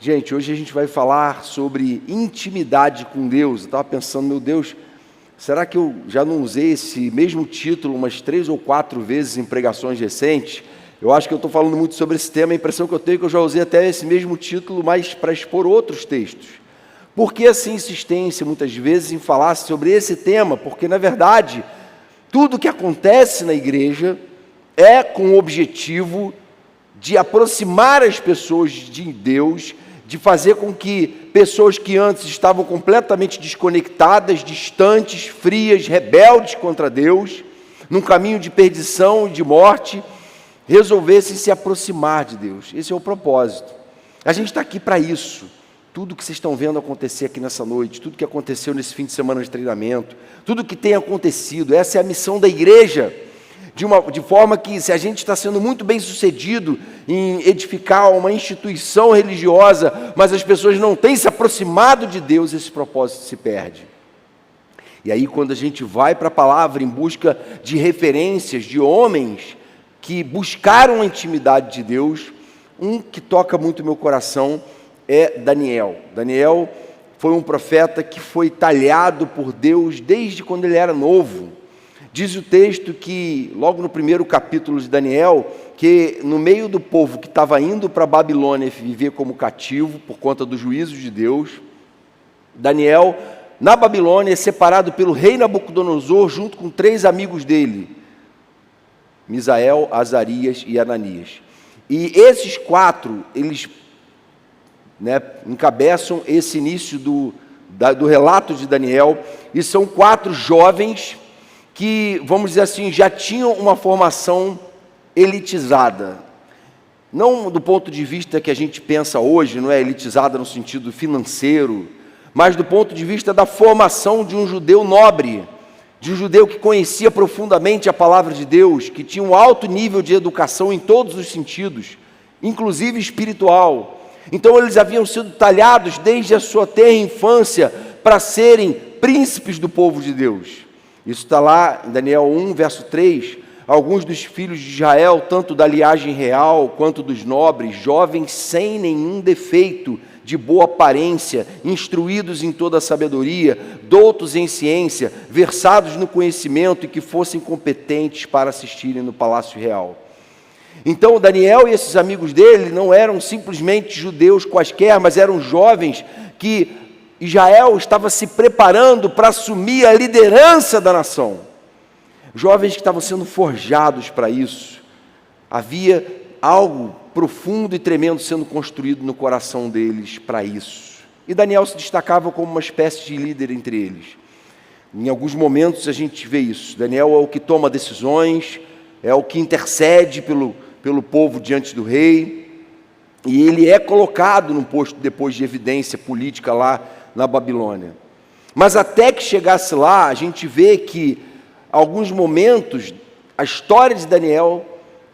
Gente, hoje a gente vai falar sobre intimidade com Deus. Eu estava pensando, meu Deus, será que eu já não usei esse mesmo título umas 3 ou 4 vezes em pregações recentes? Eu acho que eu estou falando muito sobre esse tema, a impressão que eu tenho é que eu já usei até esse mesmo título, mas para expor outros textos. Por que essa insistência, muitas vezes, em falar sobre esse tema? Porque, na verdade, tudo que acontece na igreja é com o objetivo de aproximar as pessoas de Deus, de fazer com que pessoas que antes estavam completamente desconectadas, distantes, frias, rebeldes contra Deus, num caminho de perdição e de morte, resolvessem se aproximar de Deus. Esse é o propósito. A gente está aqui para isso. Tudo que vocês estão vendo acontecer aqui nessa noite, tudo que aconteceu nesse fim de semana de treinamento, tudo que tem acontecido, essa é a missão da igreja. De forma que, se a gente está sendo muito bem sucedido em edificar uma instituição religiosa, mas as pessoas não têm se aproximado de Deus, esse propósito se perde. E aí, quando a gente vai para a palavra em busca de referências de homens que buscaram a intimidade de Deus, um que toca muito meu coração é Daniel. Daniel foi um profeta que foi talhado por Deus desde quando ele era novo. Diz o texto que, logo no primeiro capítulo de Daniel, que no meio do povo que estava indo para a Babilônia viver como cativo, por conta do juízo de Deus, Daniel, na Babilônia, é separado pelo rei Nabucodonosor, junto com 3 amigos dele, Misael, Azarias e Ananias. E esses 4, eles encabeçam esse início do relato de Daniel, e são 4 jovens que, vamos dizer assim, já tinham uma formação elitizada. Não do ponto de vista que a gente pensa hoje, não é elitizada no sentido financeiro, mas do ponto de vista da formação de um judeu nobre, de um judeu que conhecia profundamente a palavra de Deus, que tinha um alto nível de educação em todos os sentidos, inclusive espiritual. Então eles haviam sido talhados desde a sua tenra infância para serem príncipes do povo de Deus. Isso está lá em Daniel 1, verso 3, alguns dos filhos de Israel, tanto da linhagem real quanto dos nobres, jovens sem nenhum defeito, de boa aparência, instruídos em toda a sabedoria, doutos em ciência, versados no conhecimento e que fossem competentes para assistirem no palácio real. Então Daniel e esses amigos dele não eram simplesmente judeus quaisquer, mas eram jovens que Israel estava se preparando para assumir a liderança da nação. Jovens que estavam sendo forjados para isso. Havia algo profundo e tremendo sendo construído no coração deles para isso. E Daniel se destacava como uma espécie de líder entre eles. Em alguns momentos a gente vê isso. Daniel é o que toma decisões, é o que intercede pelo povo diante do rei. E ele é colocado num posto depois de evidência política lá na Babilônia. Mas até que chegasse lá, a gente vê que, alguns momentos, a história de Daniel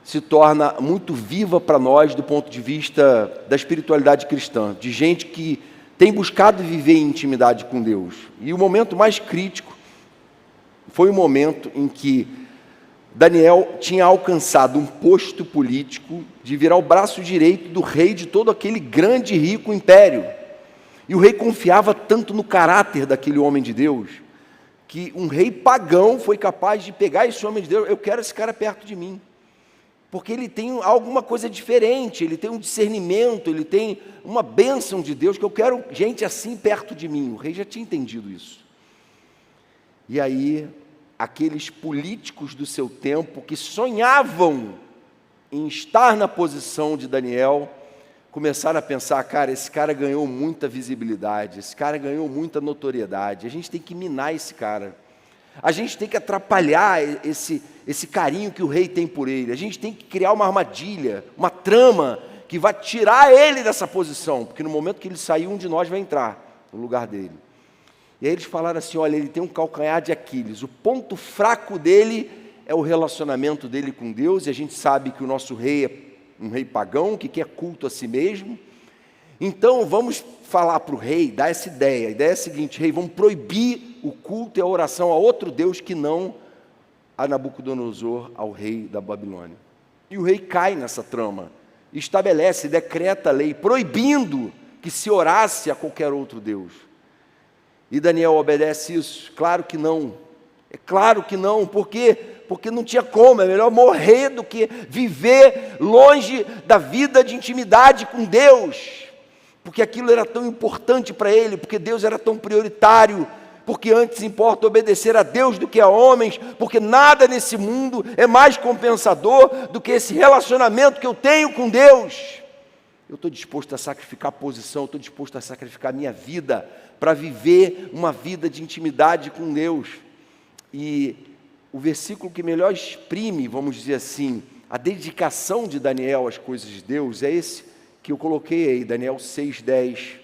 se torna muito viva para nós do ponto de vista da espiritualidade cristã, de gente que tem buscado viver em intimidade com Deus. E o momento mais crítico foi o momento em que Daniel tinha alcançado um posto político de virar o braço direito do rei de todo aquele grande e rico império. E o rei confiava tanto no caráter daquele homem de Deus, que um rei pagão foi capaz de pegar esse homem de Deus. Eu quero esse cara perto de mim, porque ele tem alguma coisa diferente, ele tem um discernimento, ele tem uma bênção de Deus, que eu quero gente assim perto de mim. O rei já tinha entendido isso. E aí, aqueles políticos do seu tempo, que sonhavam em estar na posição de Daniel, começaram a pensar, cara, esse cara ganhou muita visibilidade, esse cara ganhou muita notoriedade, a gente tem que minar esse cara, a gente tem que atrapalhar esse carinho que o rei tem por ele, a gente tem que criar uma armadilha, uma trama, que vai tirar ele dessa posição, porque no momento que ele sair, um de nós vai entrar no lugar dele. E aí eles falaram assim, olha, ele tem um calcanhar de Aquiles, o ponto fraco dele é o relacionamento dele com Deus, e a gente sabe que o nosso rei é um rei pagão, que quer culto a si mesmo. Então vamos falar para o rei, dar essa ideia. A ideia é a seguinte, rei, vamos proibir o culto e a oração a outro Deus que não a Nabucodonosor, ao rei da Babilônia. E o rei cai nessa trama, estabelece, decreta a lei, proibindo que se orasse a qualquer outro Deus. E Daniel obedece isso? Claro que não. É claro que não. Por quê? Porque não tinha como. É melhor morrer do que viver longe da vida de intimidade com Deus. Porque aquilo era tão importante para ele, porque Deus era tão prioritário, porque antes importa obedecer a Deus do que a homens, porque nada nesse mundo é mais compensador do que esse relacionamento que eu tenho com Deus. Eu estou disposto a sacrificar a posição, eu estou disposto a sacrificar a minha vida para viver uma vida de intimidade com Deus. E o versículo que melhor exprime, vamos dizer assim, a dedicação de Daniel às coisas de Deus é esse que eu coloquei aí, Daniel 6:10.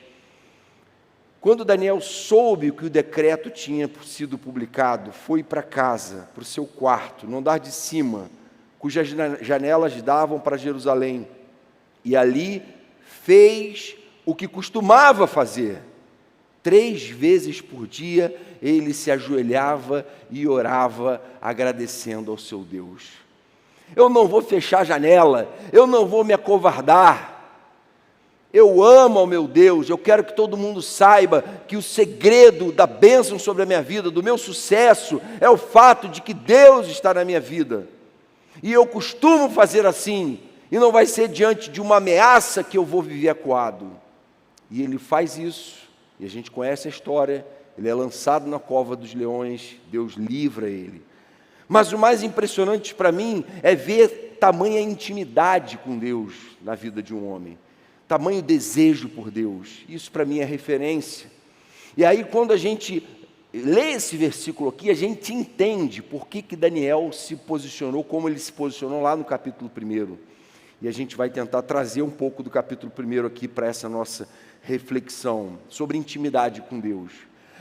Quando Daniel soube que o decreto tinha sido publicado, foi para casa, para o seu quarto, no andar de cima, cujas janelas davam para Jerusalém, e ali fez o que costumava fazer. 3 vezes por dia ele se ajoelhava e orava, agradecendo ao seu Deus. Eu não vou fechar a janela, eu não vou me acovardar. Eu amo ao meu Deus, eu quero que todo mundo saiba que o segredo da bênção sobre a minha vida, do meu sucesso, é o fato de que Deus está na minha vida. E eu costumo fazer assim, e não vai ser diante de uma ameaça que eu vou viver acuado. E ele faz isso, e a gente conhece a história, ele é lançado na cova dos leões, Deus livra ele. Mas o mais impressionante para mim é ver tamanha intimidade com Deus na vida de um homem. Tamanho desejo por Deus, isso para mim é referência. E aí quando a gente lê esse versículo aqui, a gente entende por que Daniel se posicionou como ele se posicionou lá no capítulo 1. E a gente vai tentar trazer um pouco do capítulo 1 aqui para essa nossa reflexão sobre intimidade com Deus.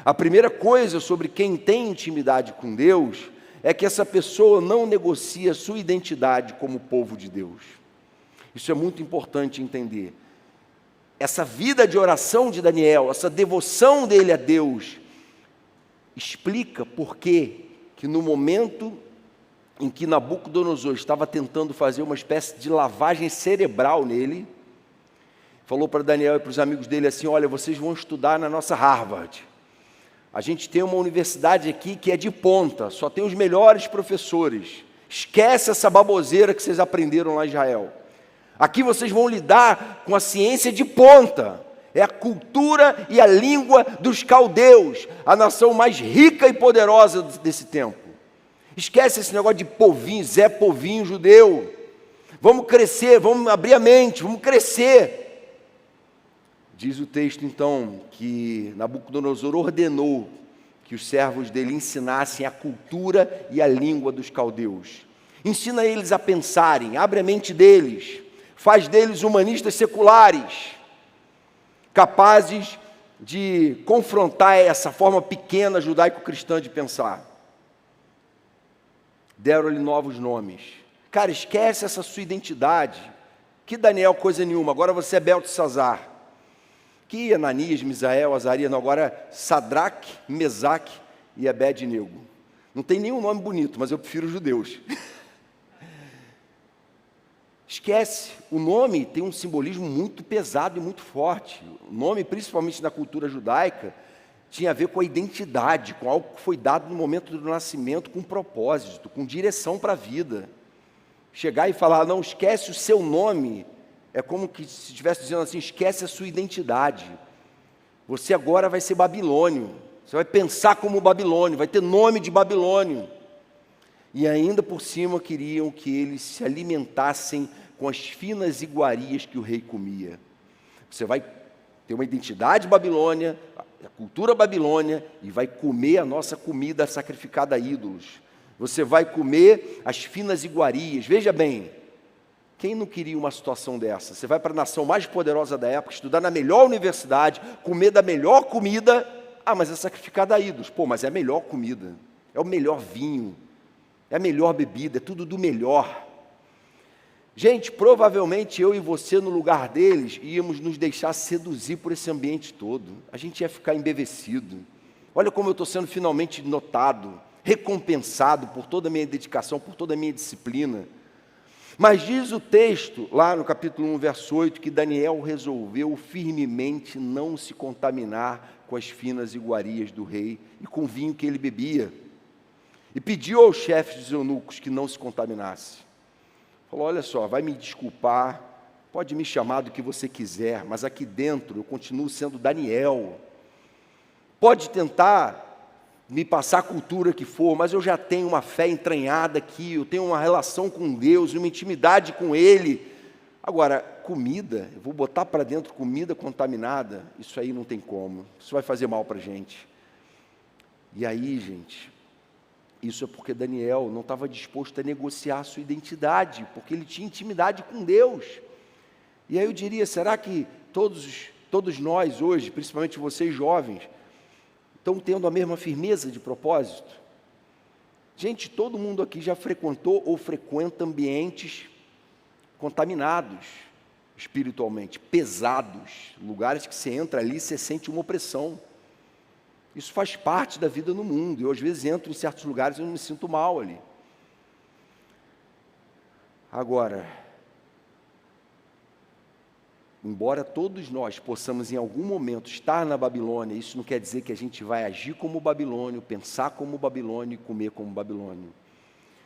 A primeira coisa sobre quem tem intimidade com Deus é que essa pessoa não negocia sua identidade como povo de Deus. Isso é muito importante entender. Essa vida de oração de Daniel, essa devoção dele a Deus, explica por que no momento em que Nabucodonosor estava tentando fazer uma espécie de lavagem cerebral nele, falou para Daniel e para os amigos dele assim: olha, vocês vão estudar na nossa Harvard. A gente tem uma universidade aqui que é de ponta, só tem os melhores professores. Esquece essa baboseira que vocês aprenderam lá em Israel. Aqui vocês vão lidar com a ciência de ponta. É a cultura e a língua dos caldeus, a nação mais rica e poderosa desse tempo. Esquece esse negócio de povinho, Zé Povinho judeu. Vamos crescer, vamos abrir a mente, vamos crescer. Diz o texto então que Nabucodonosor ordenou que os servos dele ensinassem a cultura e a língua dos caldeus. Ensina eles a pensarem, abre a mente deles, faz deles humanistas seculares, capazes de confrontar essa forma pequena judaico-cristã de pensar. Deram-lhe novos nomes. Cara, esquece essa sua identidade. Que Daniel, coisa nenhuma, agora você é Beltesazar. Que Ananias, Misael, Azarias, não, agora Sadraque, Mesaque e Abed-nego. Não tem nenhum nome bonito, mas eu prefiro os judeus. Esquece, o nome tem um simbolismo muito pesado e muito forte. O nome, principalmente na cultura judaica, tinha a ver com a identidade, com algo que foi dado no momento do nascimento, com propósito, com direção para a vida. Chegar e falar, não, esquece o seu nome, é como que se estivesse dizendo assim, esquece a sua identidade. Você agora vai ser babilônio, você vai pensar como babilônio, vai ter nome de babilônio. E ainda por cima queriam que eles se alimentassem com as finas iguarias que o rei comia. Você vai ter uma identidade babilônia, a cultura babilônia, e vai comer a nossa comida sacrificada a ídolos. Você vai comer as finas iguarias. Veja bem, quem não queria uma situação dessa? Você vai para a nação mais poderosa da época, estudar na melhor universidade, comer da melhor comida. Ah, mas é sacrificada a ídolos. Pô, mas é a melhor comida, é o melhor vinho, é a melhor bebida, é tudo do melhor. Gente, provavelmente eu e você, no lugar deles, íamos nos deixar seduzir por esse ambiente todo. A gente ia ficar embevecido. Olha como eu estou sendo finalmente notado, recompensado por toda a minha dedicação, por toda a minha disciplina. Mas diz o texto, lá no capítulo 1, verso 8, que Daniel resolveu firmemente não se contaminar com as finas iguarias do rei e com o vinho que ele bebia. E pediu aos chefes dos eunucos que não se contaminasse. Falou, olha só, vai me desculpar, pode me chamar do que você quiser, mas aqui dentro eu continuo sendo Daniel. Pode tentar me passar a cultura que for, mas eu já tenho uma fé entranhada aqui, eu tenho uma relação com Deus, uma intimidade com Ele. Agora, comida, eu vou botar para dentro comida contaminada, isso aí não tem como, isso vai fazer mal para a gente. E aí, gente, isso é porque Daniel não estava disposto a negociar a sua identidade, porque ele tinha intimidade com Deus. E aí eu diria, será que todos nós hoje, principalmente vocês jovens, estão tendo a mesma firmeza de propósito? Gente, todo mundo aqui já frequentou ou frequenta ambientes contaminados espiritualmente, pesados, lugares que você entra ali e você sente uma opressão. Isso faz parte da vida no mundo. Eu, às vezes, entro em certos lugares e eu me sinto mal ali. Agora, embora todos nós possamos em algum momento estar na Babilônia, isso não quer dizer que a gente vai agir como babilônio, pensar como babilônio e comer como babilônio.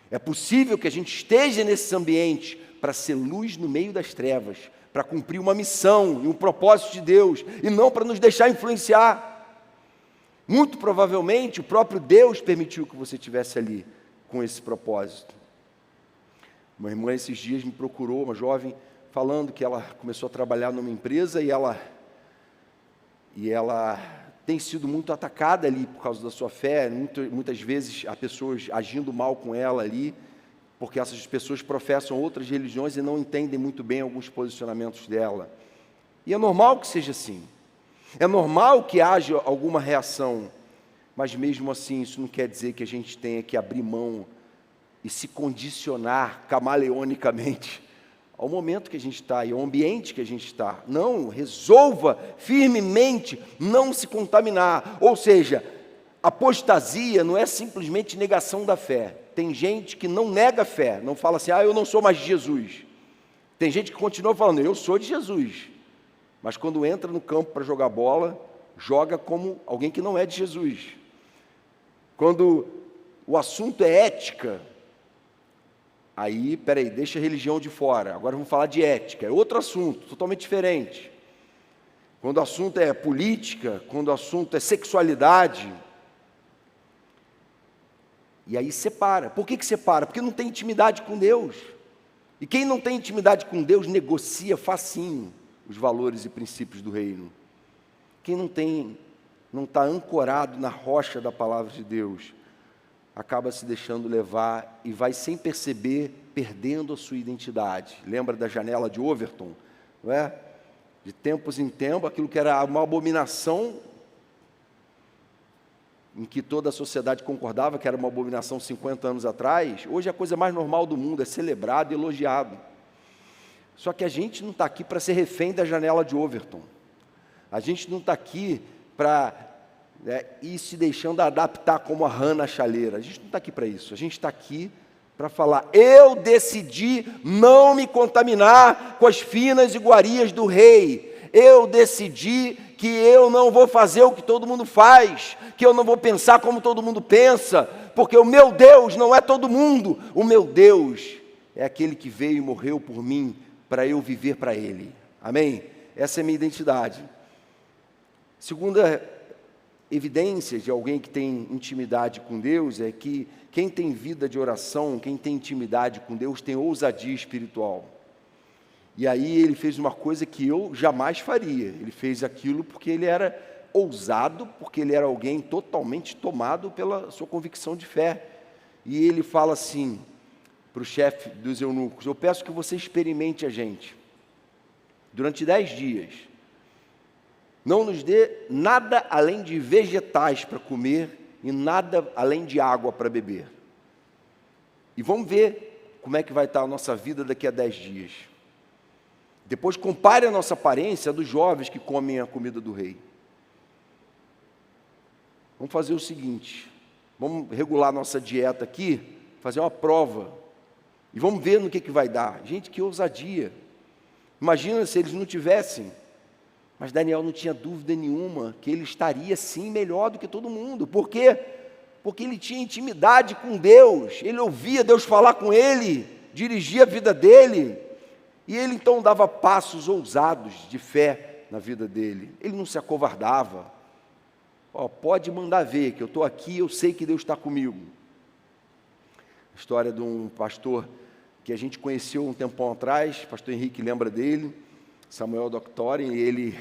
É possível que a gente esteja nesses ambientes para ser luz no meio das trevas, para cumprir uma missão e um propósito de Deus, e não para nos deixar influenciar. Muito provavelmente o próprio Deus permitiu que você estivesse ali com esse propósito. Uma irmã esses dias me procurou, uma jovem, falando que ela começou a trabalhar numa empresa e ela tem sido muito atacada ali por causa da sua fé. Muitas vezes há pessoas agindo mal com ela ali, porque essas pessoas professam outras religiões e não entendem muito bem alguns posicionamentos dela. E é normal que seja assim. É normal que haja alguma reação, mas mesmo assim isso não quer dizer que a gente tenha que abrir mão e se condicionar camaleonicamente ao momento que a gente está e ao ambiente que a gente está. Não, resolva firmemente não se contaminar. Ou seja, apostasia não é simplesmente negação da fé. Tem gente que não nega a fé, não fala assim, eu não sou mais de Jesus. Tem gente que continua falando, eu sou de Jesus. Mas quando entra no campo para jogar bola, joga como alguém que não é de Jesus. Quando o assunto é ética, aí, deixa a religião de fora, agora vamos falar de ética, é outro assunto, totalmente diferente. Quando o assunto é política, quando o assunto é sexualidade, e aí separa. Por que separa? Porque não tem intimidade com Deus. E quem não tem intimidade com Deus, negocia facinho os valores e princípios do reino. Quem não está ancorado na rocha da palavra de Deus, acaba se deixando levar e vai sem perceber, perdendo a sua identidade. Lembra da janela de Overton? Não é? De tempos em tempos, aquilo que era uma abominação, em que toda a sociedade concordava que era uma abominação 50 anos atrás, hoje é a coisa mais normal do mundo, é celebrado e elogiado. Só que a gente não está aqui para ser refém da janela de Overton. A gente não está aqui para ir se deixando adaptar como a rã na chaleira. A gente não está aqui para isso. A gente está aqui para falar, eu decidi não me contaminar com as finas iguarias do rei. Eu decidi que eu não vou fazer o que todo mundo faz, que eu não vou pensar como todo mundo pensa, porque o meu Deus não é todo mundo. O meu Deus é aquele que veio e morreu por mim, para eu viver para Ele. Amém? Essa é a minha identidade. Segunda evidência de alguém que tem intimidade com Deus é que quem tem vida de oração, quem tem intimidade com Deus, tem ousadia espiritual. E aí ele fez uma coisa que eu jamais faria. Ele fez aquilo porque ele era ousado, porque ele era alguém totalmente tomado pela sua convicção de fé. E ele fala assim para o chefe dos eunucos, eu peço que você experimente a gente durante 10 dias. Não nos dê nada além de vegetais para comer e nada além de água para beber. E vamos ver como é que vai estar a nossa vida daqui a 10 dias. Depois compare a nossa aparência dos jovens que comem a comida do rei. Vamos fazer o seguinte, vamos regular nossa dieta aqui, fazer uma prova. E vamos ver no que vai dar. Gente, que ousadia. Imagina se eles não tivessem. Mas Daniel não tinha dúvida nenhuma que ele estaria sim melhor do que todo mundo. Por quê? Porque ele tinha intimidade com Deus. Ele ouvia Deus falar com ele, dirigia a vida dele. E ele então dava passos ousados de fé na vida dele. Ele não se acovardava. Pode mandar ver que eu estou aqui, eu sei que Deus está comigo. A história de um pastor que a gente conheceu um tempão atrás, pastor Henrique lembra dele, Samuel Doctori, e ele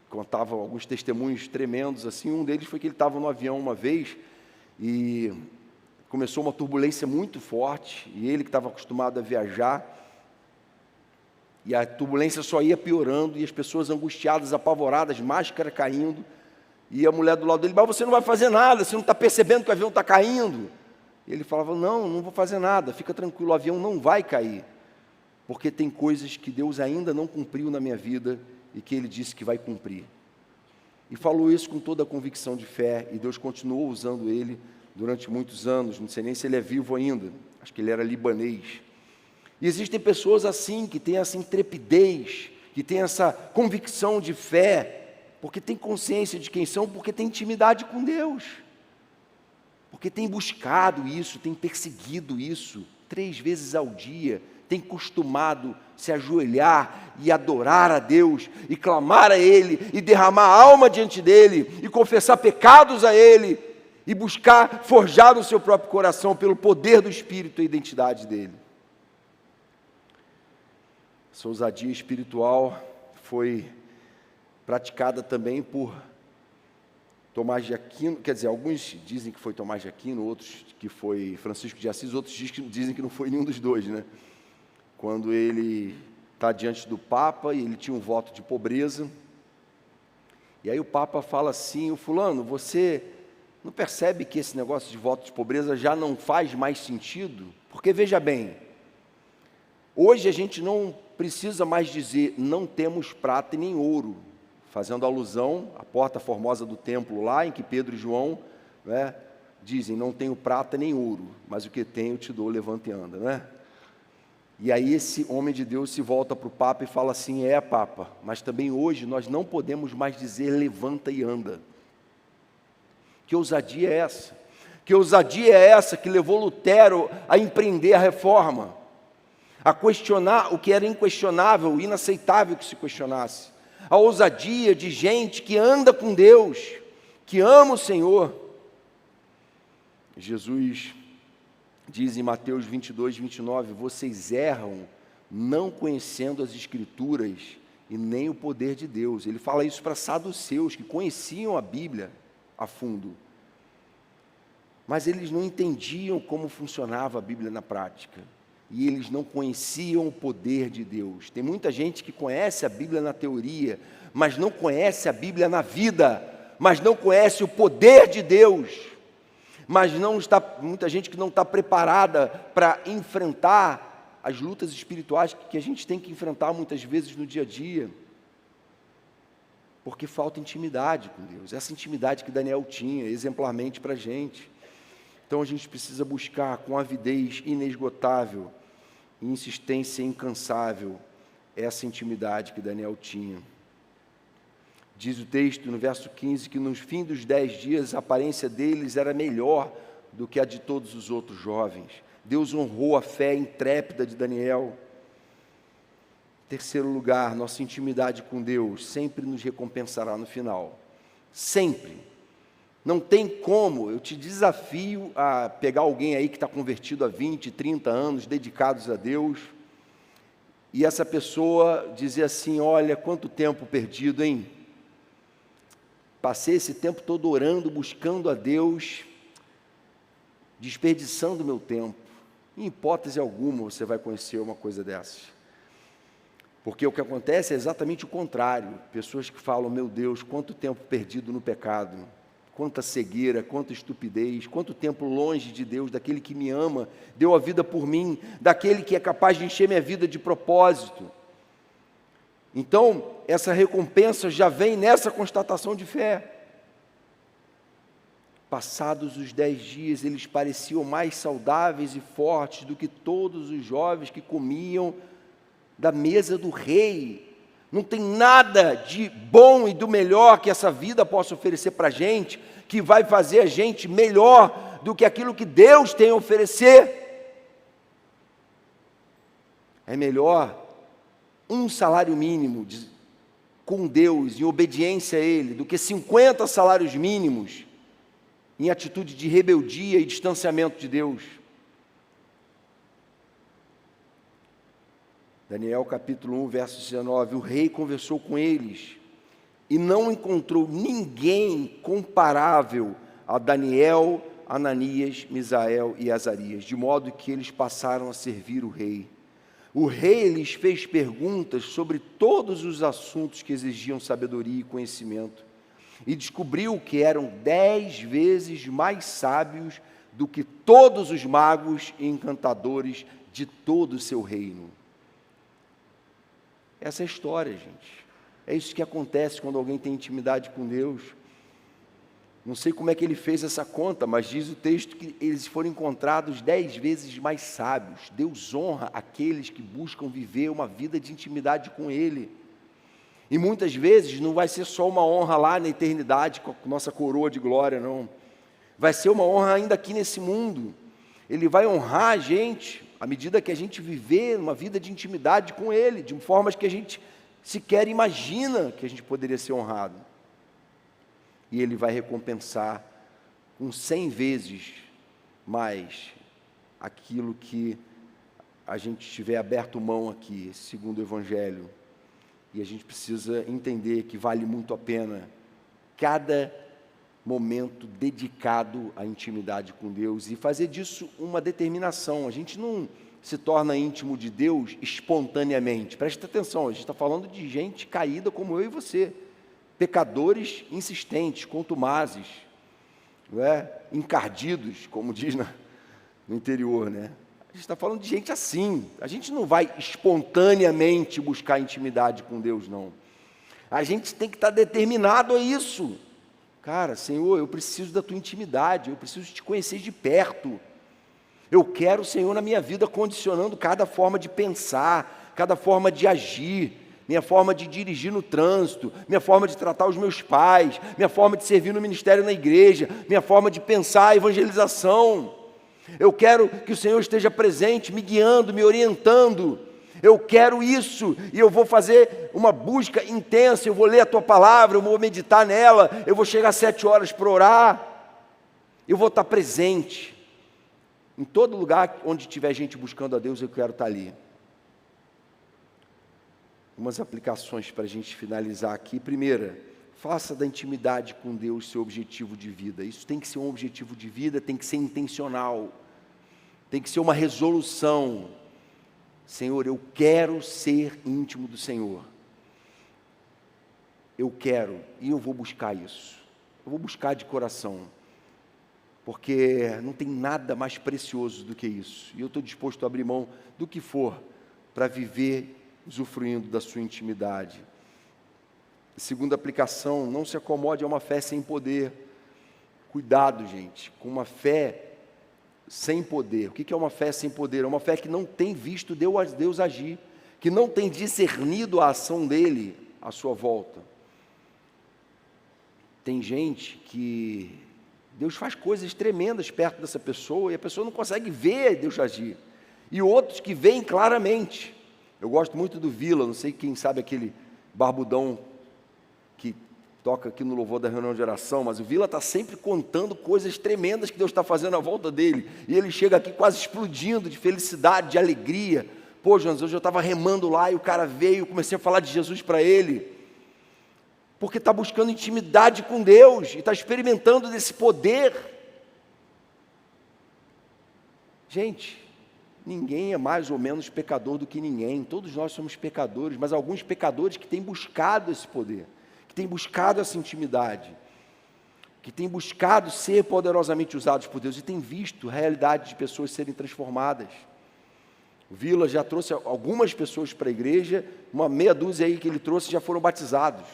contava alguns testemunhos tremendos, assim. Um deles foi que ele estava no avião uma vez, e começou uma turbulência muito forte, e ele que estava acostumado a viajar, e a turbulência só ia piorando, e as pessoas angustiadas, apavoradas, máscara caindo, e a mulher do lado dele: mas você não vai fazer nada, você não está percebendo que o avião está caindo? E ele falava: não vou fazer nada, fica tranquilo, o avião não vai cair, porque tem coisas que Deus ainda não cumpriu na minha vida, e que Ele disse que vai cumprir. E falou isso com toda a convicção de fé, e Deus continuou usando ele durante muitos anos. Não sei nem se ele é vivo ainda, acho que ele era libanês. E existem pessoas assim, que têm essa intrepidez, que têm essa convicção de fé, porque tem consciência de quem são, porque tem intimidade com Deus, porque tem buscado isso, tem perseguido isso, 3 vezes ao dia, tem costumado se ajoelhar e adorar a Deus, e clamar a Ele, e derramar a alma diante dEle, e confessar pecados a Ele, e buscar forjar no seu próprio coração, pelo poder do Espírito, a identidade dEle. Essa ousadia espiritual foi praticada também por Tomás de Aquino, quer dizer, alguns dizem que foi Tomás de Aquino, outros que foi Francisco de Assis, outros dizem que não foi nenhum dos dois, né? Quando ele está diante do Papa, e ele tinha um voto de pobreza, e aí o Papa fala assim: o fulano, você não percebe que esse negócio de voto de pobreza já não faz mais sentido? Porque veja bem, hoje a gente não precisa mais dizer não temos prata e nem ouro, fazendo alusão à porta formosa do templo lá, em que Pedro e João, né, dizem: não tenho prata nem ouro, mas o que tenho eu te dou, levanta e anda, né? E aí esse homem de Deus se volta para o Papa e fala assim: Papa, mas também hoje nós não podemos mais dizer levanta e anda. Que ousadia é essa? Que ousadia é essa que levou Lutero a empreender a reforma, a questionar o que era inquestionável, inaceitável que se questionasse? A ousadia de gente que anda com Deus, que ama o Senhor. Jesus diz em Mateus 22, 29, vocês erram não conhecendo as Escrituras e nem o poder de Deus. Ele fala isso para saduceus, que conheciam a Bíblia a fundo, mas eles não entendiam como funcionava a Bíblia na prática, e eles não conheciam o poder de Deus. Tem muita gente que conhece a Bíblia na teoria, mas não conhece a Bíblia na vida, mas não conhece o poder de Deus, mas muita gente que não está preparada para enfrentar as lutas espirituais que a gente tem que enfrentar muitas vezes no dia a dia, porque falta intimidade com Deus, essa intimidade que Daniel tinha exemplarmente para a gente. Então a gente precisa buscar com avidez inesgotável e insistência incansável essa intimidade que Daniel tinha. Diz o texto no verso 15 que no fim dos 10 dias a aparência deles era melhor do que a de todos os outros jovens. Deus honrou a fé intrépida de Daniel. Terceiro lugar, nossa intimidade com Deus sempre nos recompensará no final. Sempre. Não tem como, eu te desafio a pegar alguém aí que está convertido há 20, 30 anos, dedicados a Deus, e essa pessoa dizer assim: olha, quanto tempo perdido, hein? Passei esse tempo todo orando, buscando a Deus, desperdiçando meu tempo. Em hipótese alguma você vai conhecer uma coisa dessas. Porque o que acontece é exatamente o contrário. Pessoas que falam: meu Deus, quanto tempo perdido no pecado, quanta cegueira, quanta estupidez, quanto tempo longe de Deus, daquele que me ama, deu a vida por mim, daquele que é capaz de encher minha vida de propósito. Então, essa recompensa já vem nessa constatação de fé. Passados os 10 dias, eles pareciam mais saudáveis e fortes do que todos os jovens que comiam da mesa do rei. Não tem nada de bom e do melhor que essa vida possa oferecer para a gente, que vai fazer a gente melhor do que aquilo que Deus tem a oferecer. É melhor um salário mínimo com Deus, em obediência a Ele, do que 50 salários mínimos em atitude de rebeldia e distanciamento de Deus. Daniel capítulo 1, verso 19, o rei conversou com eles e não encontrou ninguém comparável a Daniel, Ananias, Misael e Azarias, de modo que eles passaram a servir o rei. O rei lhes fez perguntas sobre todos os assuntos que exigiam sabedoria e conhecimento, e descobriu que eram 10 vezes mais sábios do que todos os magos e encantadores de todo o seu reino. Essa é a história, gente. É isso que acontece quando alguém tem intimidade com Deus. Não sei como é que ele fez essa conta, mas diz o texto que eles foram encontrados 10 vezes mais sábios. Deus honra aqueles que buscam viver uma vida de intimidade com Ele. E muitas vezes não vai ser só uma honra lá na eternidade com a nossa coroa de glória, não. Vai ser uma honra ainda aqui nesse mundo. Ele vai honrar a gente à medida que a gente viver uma vida de intimidade com Ele, de formas que a gente sequer imagina que a gente poderia ser honrado. E Ele vai recompensar com 100 vezes mais aquilo que a gente tiver aberto mão aqui, segundo o Evangelho. E a gente precisa entender que vale muito a pena cada momento dedicado à intimidade com Deus e fazer disso uma determinação. A gente não se torna íntimo de Deus espontaneamente. Presta atenção, a gente está falando de gente caída como eu e você, pecadores insistentes, contumazes, não é? Encardidos, como diz no interior, né? A gente está falando de gente assim. A gente não vai espontaneamente buscar intimidade com Deus, não. A gente tem que estar determinado a isso. Cara, Senhor, eu preciso da Tua intimidade, eu preciso te conhecer de perto. Eu quero o Senhor na minha vida condicionando cada forma de pensar, cada forma de agir, minha forma de dirigir no trânsito, minha forma de tratar os meus pais, minha forma de servir no ministério na igreja, minha forma de pensar a evangelização. Eu quero que o Senhor esteja presente, me guiando, me orientando. Eu quero isso, e eu vou fazer uma busca intensa, eu vou ler a Tua palavra, eu vou meditar nela, eu vou chegar às 7 horas para orar, eu vou estar presente. Em todo lugar onde tiver gente buscando a Deus, eu quero estar ali. Umas aplicações para a gente finalizar aqui. Primeira, faça da intimidade com Deus seu objetivo de vida. Isso tem que ser um objetivo de vida, tem que ser intencional, tem que ser uma resolução. Senhor, eu quero ser íntimo do Senhor. Eu quero, e eu vou buscar isso. Eu vou buscar de coração, porque não tem nada mais precioso do que isso. E eu estou disposto a abrir mão do que for para viver usufruindo da sua intimidade. Segunda aplicação, não se acomode a uma fé sem poder. Cuidado, gente, com uma fé sem poder. O que é uma fé sem poder? É uma fé que não tem visto Deus agir, que não tem discernido a ação dEle à sua volta. Tem gente que Deus faz coisas tremendas perto dessa pessoa e a pessoa não consegue ver Deus agir. E outros que veem claramente. Eu gosto muito do Vila, não sei quem sabe aquele barbudão que toca aqui no louvor da reunião de oração, mas o Vila está sempre contando coisas tremendas que Deus está fazendo à volta dele, e ele chega aqui quase explodindo de felicidade, de alegria. Pô, Jonas, hoje eu estava remando lá e o cara veio, comecei a falar de Jesus para ele, porque está buscando intimidade com Deus, e está experimentando desse poder. Gente, ninguém é mais ou menos pecador do que ninguém, todos nós somos pecadores, mas alguns pecadores que têm buscado esse poder, que têm buscado essa intimidade, que têm buscado ser poderosamente usados por Deus, e têm visto a realidade de pessoas serem transformadas. O Vila já trouxe algumas pessoas para a igreja, uma meia dúzia aí que ele trouxe já foram batizados,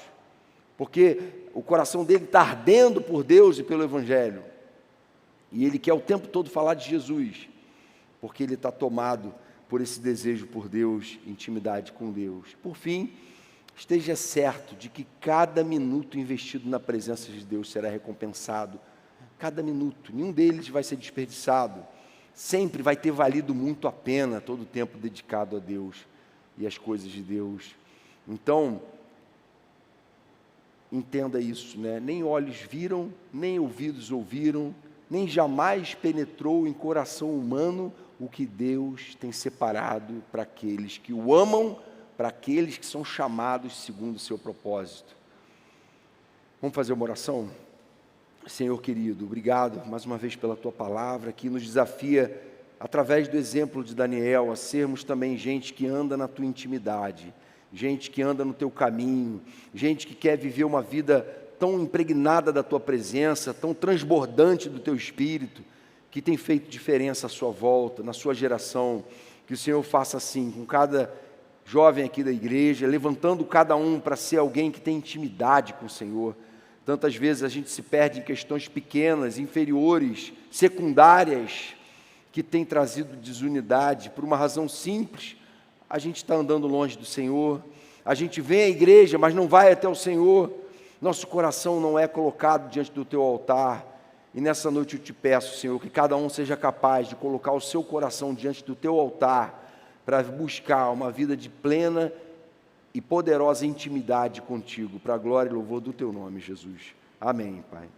porque o coração dele está ardendo por Deus e pelo Evangelho. E ele quer o tempo todo falar de Jesus, porque ele está tomado por esse desejo por Deus, intimidade com Deus. Por fim, esteja certo de que cada minuto investido na presença de Deus será recompensado. Cada minuto, nenhum deles vai ser desperdiçado. Sempre vai ter valido muito a pena todo o tempo dedicado a Deus e às coisas de Deus. Então, entenda isso, né? Nem olhos viram, nem ouvidos ouviram, nem jamais penetrou em coração humano o que Deus tem separado para aqueles que o amam, para aqueles que são chamados segundo o seu propósito. Vamos fazer uma oração? Senhor querido, obrigado mais uma vez pela Tua palavra, que nos desafia, através do exemplo de Daniel, a sermos também gente que anda na Tua intimidade, gente que anda no Teu caminho, gente que quer viver uma vida tão impregnada da Tua presença, tão transbordante do Teu Espírito, que tem feito diferença à sua volta, na sua geração. Que o Senhor faça assim com cada jovem aqui da igreja, levantando cada um para ser alguém que tem intimidade com o Senhor. Tantas vezes a gente se perde em questões pequenas, inferiores, secundárias, que tem trazido desunidade, por uma razão simples: a gente está andando longe do Senhor, a gente vem à igreja, mas não vai até o Senhor, nosso coração não é colocado diante do Teu altar. E nessa noite eu te peço, Senhor, que cada um seja capaz de colocar o seu coração diante do Teu altar, para buscar uma vida de plena e poderosa intimidade contigo, para a glória e louvor do Teu nome, Jesus. Amém, Pai.